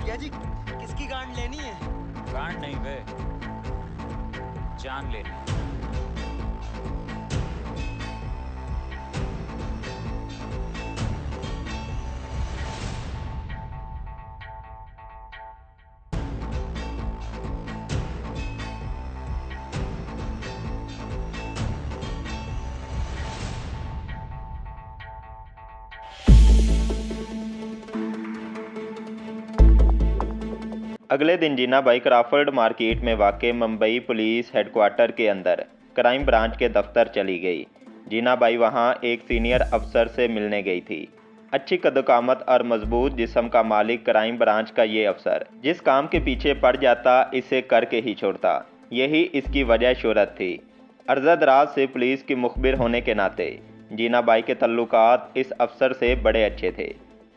क्या जी, किसकी गांड लेनी है? गांड नहीं बे, जान लेनी। अगले दिन जीना बाई क्राफर्ड मार्केट में वाक़ मुंबई पुलिस हेडक्वार्टर के अंदर क्राइम ब्रांच के दफ्तर चली गई। जीना बाई वहां एक सीनियर अफसर से मिलने गई थी। अच्छी कदकामत और मजबूत जिस्म का मालिक क्राइम ब्रांच का ये अफसर जिस काम के पीछे पड़ जाता इसे करके ही छोड़ता, यही इसकी वजह शोहरत थी। अर्ज़दराज से पुलिस की मुखबिर होने के नाते जीना बाई के तल्लुकात इस अफसर से बड़े अच्छे थे।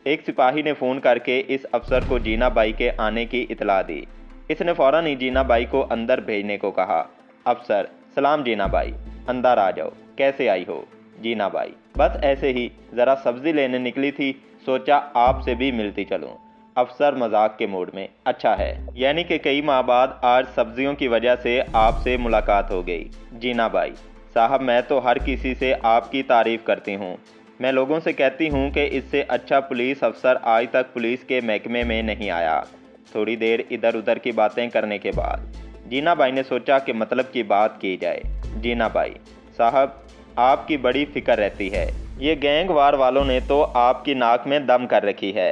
एक सिपाही ने फ़ोन करके इस अफसर को जीना बाई के आने की इतला दी। इसने फ़ौरन ही जीना बाई को अंदर भेजने को कहा। अफसर: सलाम जीना बाई, अंदर आ जाओ। कैसे आई हो? जीना बाई: बस ऐसे ही, ज़रा सब्ज़ी लेने निकली थी, सोचा आपसे भी मिलती चलूँ। अफसर मजाक के मूड में: अच्छा है, यानी कि कई माह बाद आज सब्जियों की वजह से आपसे मुलाकात हो गई। जीना बाई: साहब मैं तो हर किसी से आपकी तारीफ़ करती हूँ। मैं लोगों से कहती हूँ कि इससे अच्छा पुलिस अफसर आज तक पुलिस के महकमे में नहीं आया। थोड़ी देर इधर उधर की बातें करने के बाद जीना बाई ने सोचा कि मतलब की बात की जाए। जीना बाई: साहब आपकी बड़ी फिक्र रहती है, ये गैंग वार वालों ने तो आपकी नाक में दम कर रखी है।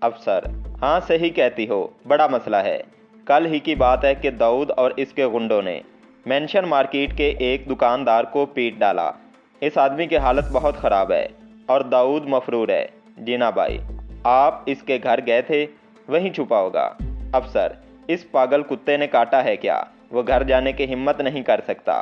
अफसर: हाँ सही कहती हो, बड़ा मसला है। कल ही की बात है कि दाऊद और इसके गुंडों ने मेंशन मार्केट के एक दुकानदार को पीट डाला। इस आदमी की हालत बहुत ख़राब है और दाऊद मफरूर है। जीना बाई: आप इसके घर गए थे? वहीं छुपा होगा। अफसर: इस पागल कुत्ते ने काटा है क्या? वो घर जाने की हिम्मत नहीं कर सकता।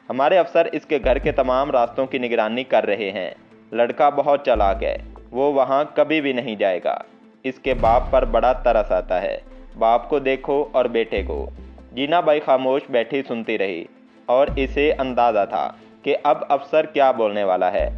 हमारे अफसर इसके घर के तमाम रास्तों की निगरानी कर रहे हैं। लड़का बहुत चालाक है, वो वहाँ कभी भी नहीं जाएगा। इसके बाप पर बड़ा तरस आता है। बाप को देखो और बेटे को। जीना बाई खामोश बैठी सुनती रही और इसे अंदाज़ा था कि अब अफसर क्या बोलने वाला है।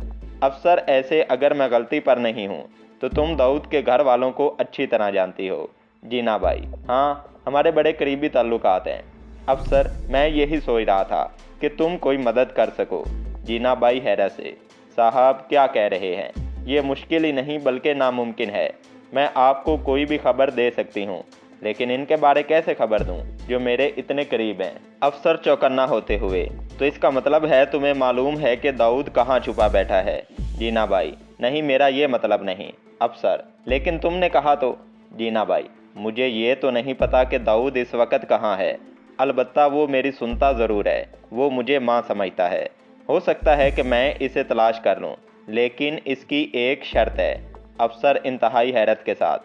अफसर: ऐसे अगर मैं गलती पर नहीं हूँ तो तुम दाऊद के घर वालों को अच्छी तरह जानती हो। जीना बाई: हाँ, हमारे बड़े करीबी ताल्लुकात हैं। अफसर: मैं यही सोच रहा था कि तुम कोई मदद कर सको। जीना बाई हैरत से: साहब क्या कह रहे हैं? ये मुश्किल ही नहीं बल्कि नामुमकिन है। मैं आपको कोई भी खबर दे सकती हूँ, लेकिन इनके बारे कैसे खबर दूँ जो मेरे इतने करीब हैं? अफसर चौकन्ना होते हुए: तो इसका मतलब है तुम्हें मालूम है कि दाऊद कहाँ छुपा बैठा है? जीना बाई: नहीं, मेरा ये मतलब नहीं। अफसर: लेकिन तुमने कहा तो। जीना बाई: मुझे ये तो नहीं पता कि दाऊद इस वक्त कहाँ है। अलबत्ता वो मेरी सुनता ज़रूर है, वो मुझे माँ समझता है। हो सकता है कि मैं इसे तलाश कर लूँ, लेकिन इसकी एक शर्त है। अफसर इंतहाई हैरत के साथ: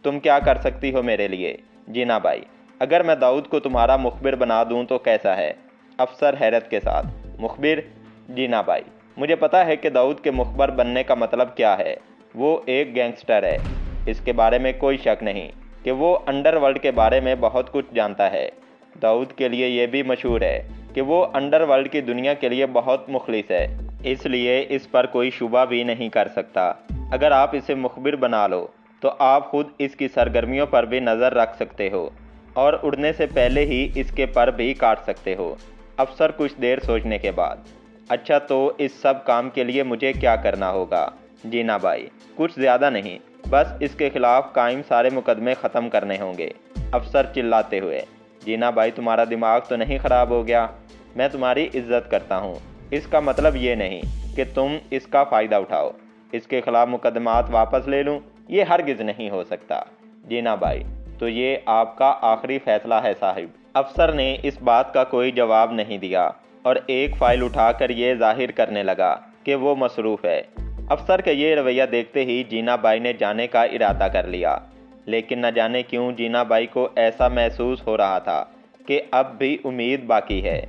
तुम क्या कर सकती हो मेरे लिए? जीना बाई: अगर मैं दाऊद को तुम्हारा मुखबिर बना दूं तो कैसा है? अफसर हैरत के साथ: मुखबिर? जीना बाई: मुझे पता है कि दाऊद के मुखबर बनने का मतलब क्या है। वो एक गैंगस्टर है, इसके बारे में कोई शक नहीं कि वो अंडरवर्ल्ड के बारे में बहुत कुछ जानता है। दाऊद के लिए ये भी मशहूर है कि वो अंडरवर्ल्ड की दुनिया के लिए बहुत मुखलिस है, इसलिए इस पर कोई शुबा भी नहीं कर सकता। अगर आप इसे मुखबिर बना लो तो आप खुद इसकी सरगर्मियों पर भी नज़र रख सकते हो और उड़ने से पहले ही इसके पर भी काट सकते हो। अफसर कुछ देर सोचने के बाद: अच्छा, तो इस सब काम के लिए मुझे क्या करना होगा? जीना बाई: कुछ ज़्यादा नहीं, बस इसके खिलाफ कायम सारे मुकदमे ख़त्म करने होंगे। अफसर चिल्लाते हुए: जीना बाई तुम्हारा दिमाग तो नहीं ख़राब हो गया? मैं तुम्हारी इज्जत करता हूँ, इसका मतलब ये नहीं कि तुम इसका फ़ायदा उठाओ। इसके खिलाफ मुकदमात वापस ले लूँ? ये हरगिज़ नहीं हो सकता। जीना बाई: तो ये आपका आखिरी फ़ैसला है साहिब। अफसर ने इस बात का कोई जवाब नहीं दिया और एक फ़ाइल उठाकर ये जाहिर करने लगा कि वो मसरूफ़ है। अफसर का ये रवैया देखते ही जीना बाई ने जाने का इरादा कर लिया, लेकिन न जाने क्यों जीना बाई को ऐसा महसूस हो रहा था कि अब भी उम्मीद बाकी है।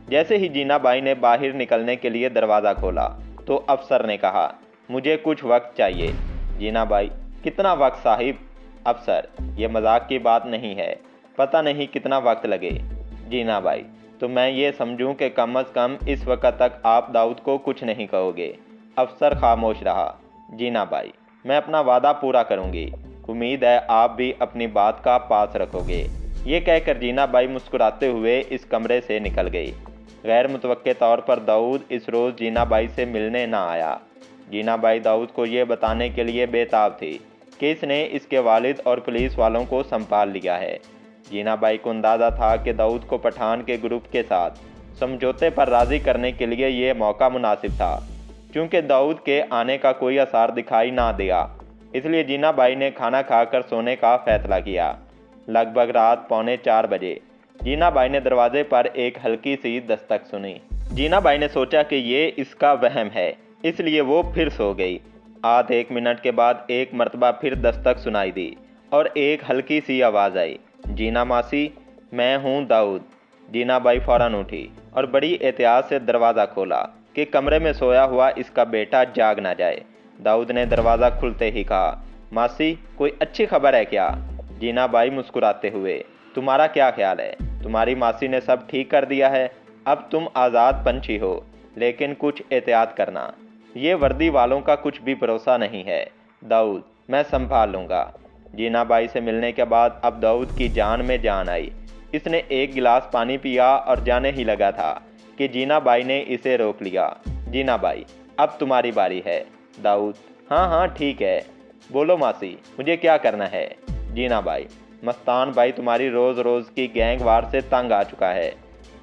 जैसे ही जीना बाई ने बाहर निकलने के लिए दरवाज़ा खोला तो अफसर ने कहा: मुझे कुछ वक्त चाहिए। जीना बाई: कितना वक्त साहिब? अफसर: यह मजाक की बात नहीं है, पता नहीं कितना वक्त लगे। जीना बाई: तो मैं ये समझूं कि कम अज़ कम इस वक्त तक आप दाऊद को कुछ नहीं कहोगे। अफसर खामोश रहा। जीना बाई: मैं अपना वादा पूरा करूंगी। उम्मीद है आप भी अपनी बात का पास रखोगे। ये कहकर जीना बाई मुस्कुराते हुए इस कमरे से निकल गई। गैर मुतवक्के तौर पर दाऊद इस रोज़ जीना बाई से मिलने ना आया। जीना बाई दाऊद को ये बताने के लिए बेताब थी कि इसने इसके वालिद और पुलिस वालों को संभाल लिया है। जीना बाई को अंदाज़ा था कि दाऊद को पठान के ग्रुप के साथ समझौते पर राज़ी करने के लिए ये मौका मुनासिब था। चूँकि दाऊद के आने का कोई आसार दिखाई ना दिया, इसलिए जीना बाई ने खाना खाकर सोने का फैसला किया। लगभग रात 3:45 बजे जीना बाई ने दरवाजे पर एक हल्की सी दस्तक सुनी। जीना बाई ने सोचा कि ये इसका वहम है, इसलिए वो फिर सो गई। आध एक मिनट के बाद एक मरतबा फिर दस्तक सुनाई दी और एक हल्की सी आवाज़ आई, जीना मासी, मैं हूँ दाऊद। जीना बाई फ़ौरन उठी और बड़ी एहतियात से दरवाज़ा खोला कि कमरे में सोया हुआ इसका बेटा जाग ना जाए। दाऊद ने दरवाज़ा खुलते ही कहा, मासी कोई अच्छी खबर है क्या? जीना बाई मुस्कुराते हुए, तुम्हारा क्या ख्याल है? तुम्हारी मासी ने सब ठीक कर दिया है, अब तुम आज़ाद पंछी हो, लेकिन कुछ एहतियात करना। ये वर्दी वालों का कुछ भी भरोसा नहीं है। दाऊद, मैं संभाल लूँगा। जीना बाई से मिलने के बाद अब दाऊद की जान में जान आई। इसने एक गिलास पानी पिया और जाने ही लगा था कि जीना बाई ने इसे रोक लिया। जीना बाई, अब तुम्हारी बारी है। दाऊद, हाँ हाँ ठीक है, बोलो मासी, मुझे क्या करना है? जीना बाई, मस्तान भाई तुम्हारी रोज़ रोज़ की गैंगवार से तंग आ चुका है।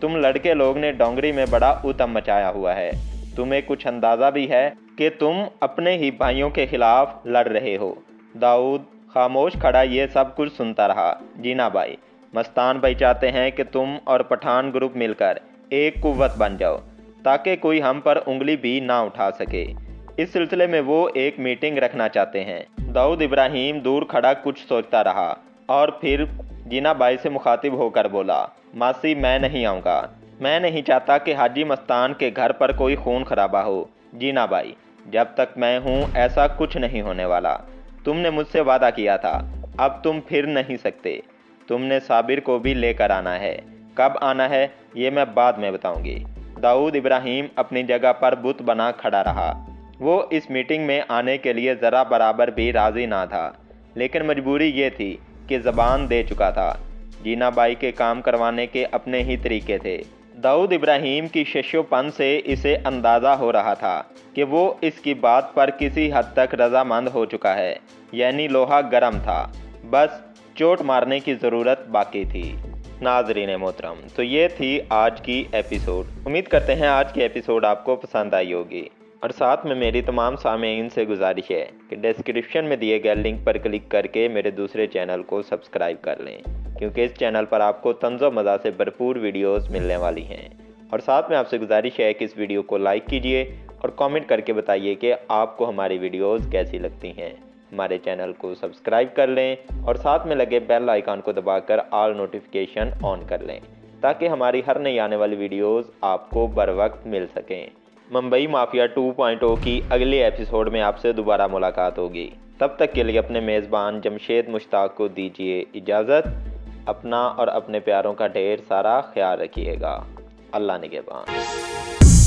तुम लड़के लोग ने डोंगरी में बड़ा उतम मचाया हुआ है। तुम्हें कुछ अंदाज़ा भी है कि तुम अपने ही भाइयों के खिलाफ लड़ रहे हो। दाऊद खामोश खड़ा ये सब कुछ सुनता रहा। जीना बाई, मस्तान भाई चाहते हैं कि तुम और पठान ग्रुप मिलकर एक कुव्वत बन जाओ ताकि कोई हम पर उंगली भी ना उठा सके। इस सिलसिले में वो एक मीटिंग रखना चाहते हैं। दाऊद इब्राहिम दूर खड़ा कुछ सोचता रहा और फिर जीना बाई से मुखातिब होकर बोला, मासी मैं नहीं आऊँगा। मैं नहीं चाहता कि हाजी मस्तान के घर पर कोई खून खराबा हो। जीना बाई, जब तक मैं हूँ ऐसा कुछ नहीं होने वाला। तुमने मुझसे वादा किया था, अब तुम फिर नहीं सकते। तुमने साबिर को भी लेकर आना है। कब आना है ये मैं बाद में बताऊंगी। दाऊद इब्राहिम अपनी जगह पर बुत बना खड़ा रहा। वो इस मीटिंग में आने के लिए ज़रा बराबर भी राज़ी ना था, लेकिन मजबूरी ये थी कि ज़बान दे चुका था। जीना बाई के काम करवाने के अपने ही तरीके थे। दाऊद इब्राहिम की शशोपन से इसे अंदाज़ा हो रहा था कि वो इसकी बात पर किसी हद तक रजामंद हो चुका है, यानी लोहा गर्म था, बस चोट मारने की ज़रूरत बाकी थी। नाज़रीन मोहतरम, तो ये थी आज की एपिसोड। उम्मीद करते हैं आज की एपिसोड आपको पसंद आई होगी, और साथ में मेरी तमाम सामीन से गुजारिश है कि डिस्क्रिप्शन में दिए गए लिंक पर क्लिक करके मेरे दूसरे चैनल को सब्सक्राइब कर लें, क्योंकि इस चैनल पर आपको तंज़ो मज़ा से भरपूर वीडियोस मिलने वाली हैं। और साथ में आपसे गुजारिश है कि इस वीडियो को लाइक कीजिए और कमेंट करके बताइए कि आपको हमारी वीडियोस कैसी लगती हैं। हमारे चैनल को सब्सक्राइब कर लें और साथ में लगे बेल आइकन को दबाकर ऑल नोटिफिकेशन ऑन कर लें, ताकि हमारी हर नई आने वाली वीडियोस आपको बर वक्त मिल सकें। मुंबई माफिया 2.0 की अगले एपिसोड में आपसे दोबारा मुलाकात होगी। तब तक के लिए अपने मेज़बान जमशेद मुश्ताक को दीजिए इजाज़त। अपना और अपने प्यारों का ढेर सारा ख्याल रखिएगा। अल्लाह निगहबान।